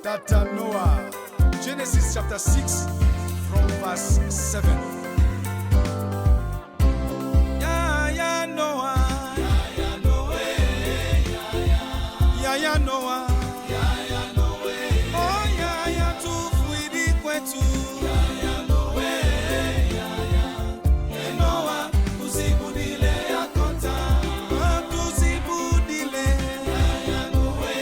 Tata Noah. Genesis chapter 6 from verse 7. Yaya Noah, Yaya Noah, Yaya Noah, Yaya Noah, oh Yaya tufuidi kwetu. Yaya Noah, Yaya Noah, usibudile yakota, Tusibudile, Yaya Noah,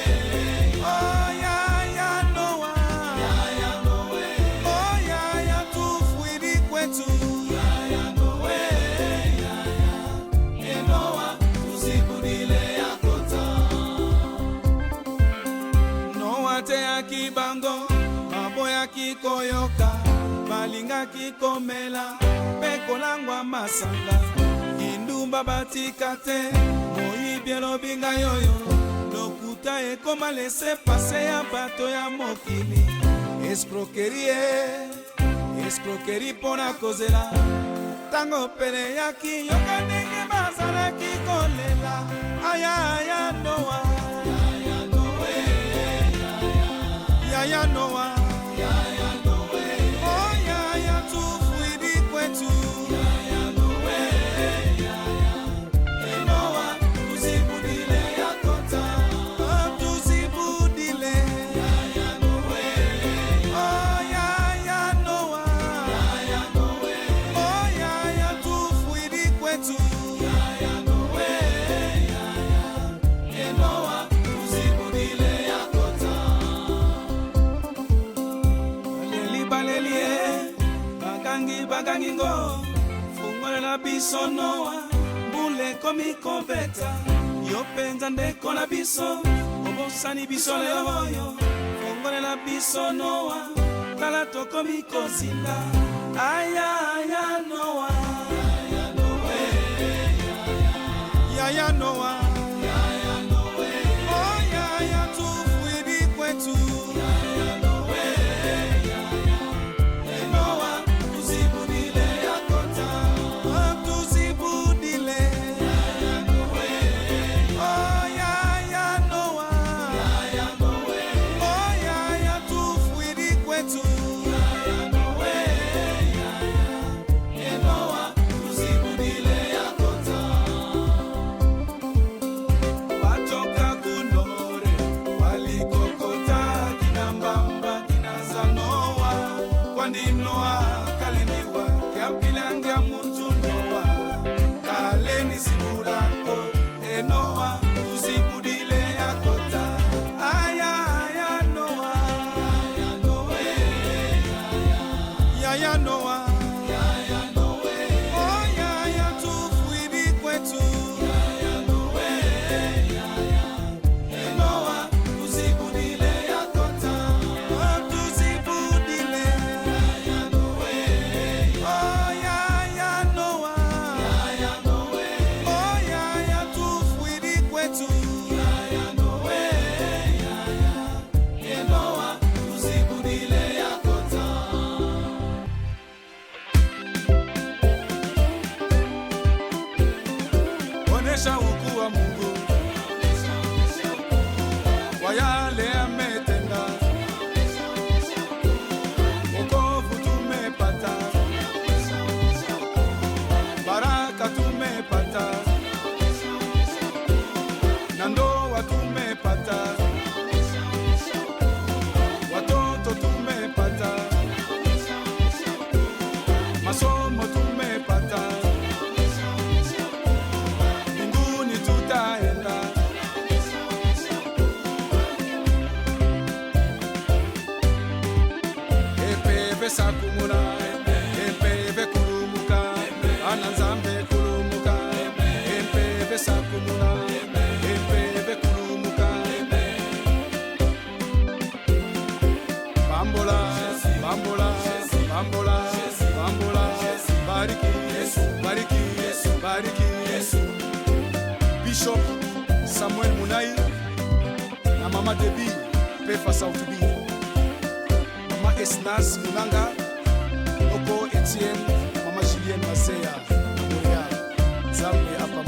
oh Yaya Noah, Yaya Noah, oh Yaya tufuidi kwetu. Yaya Noah, Yaya Noah, usibudile yakota. Noah te akibango, maboya kikoyoka, balinga kikomela, pekolangwa masanga, indumba batika te, moyibye lobinga yoyo, lokuta ekoma lese pase ya bato ya mokili. Escroquerie pona kozela, tango pele yaki yoka ndenge bazalaki kolela. Aya Noah, Yaya Noah, Yaya Noah, Yaya Noah, oh Yaya tufuidi kwetu. Yaya Noah, Yaya Noah, usibudile yakota. Tusibudile, Yaya Noah, oh Yaya Noah, Yaya Noah, oh Yaya tufuidi kwetu. Yaya Noah, Yaya Noah, usibudile yakota. Balelie, bakangi ngo, fungolela biso Noah, mbule komi kobeta, yo penza ndeko na biso, obosani biso lelo oyo, fungolela biso Noah, tala tokomi kozinda. Aya Noah, Yaya Noah, Yaya Noah, Yaya Noah, oh Yaya tufuidi kwetu. Yaya Noah, Yaya Noah, usibudile yakota. Tusibudile, Yaya Noah, oh Yaya Noah, Yaya Noah, oh Yaya tufuidi kwetu. Yaya Noah, Yaya Noah, usibudile yakota. Watoka kunore, walikokota kina mbamba kina za Noah, kwani Noah kaliniwa kiampilangia mutu Noah, kaleni simurako Noah, tusibudile yakota. Aya Noah, Yaya Noah, Yaya Noah, Yaya Noah, oh Yaya tufuidi kwetu. Yaya Noah, Yaya Noah, usibudile yakota. Tusibudile, Yaya Noah, oh Yaya Noah, Yaya Noah, oh Yaya tufuidi kwetu. Yaya Noah, Yaya Noah, usibudile yakota. Onesha ukuu wa Mungu kwa yale ametenda, wokovu tumepata, baraka tumepata, na ndoa tumepata, watoto tumepata, masomo tumepata, mbinguni tutaenda. Epeve sakumura, epeve kulumuka, ananzambe kulumuka, epeve sakumura, epeve kulumuka. Bambola, bambola, bambola, bambola, bariki, bariki, bariki. Bishop Samuel Munai na Mama Debi Pefa Sautubi, Mama Esnas Munanga, Oko Etienne, Mama Julienne Maseya, Montreal, Zambe hapa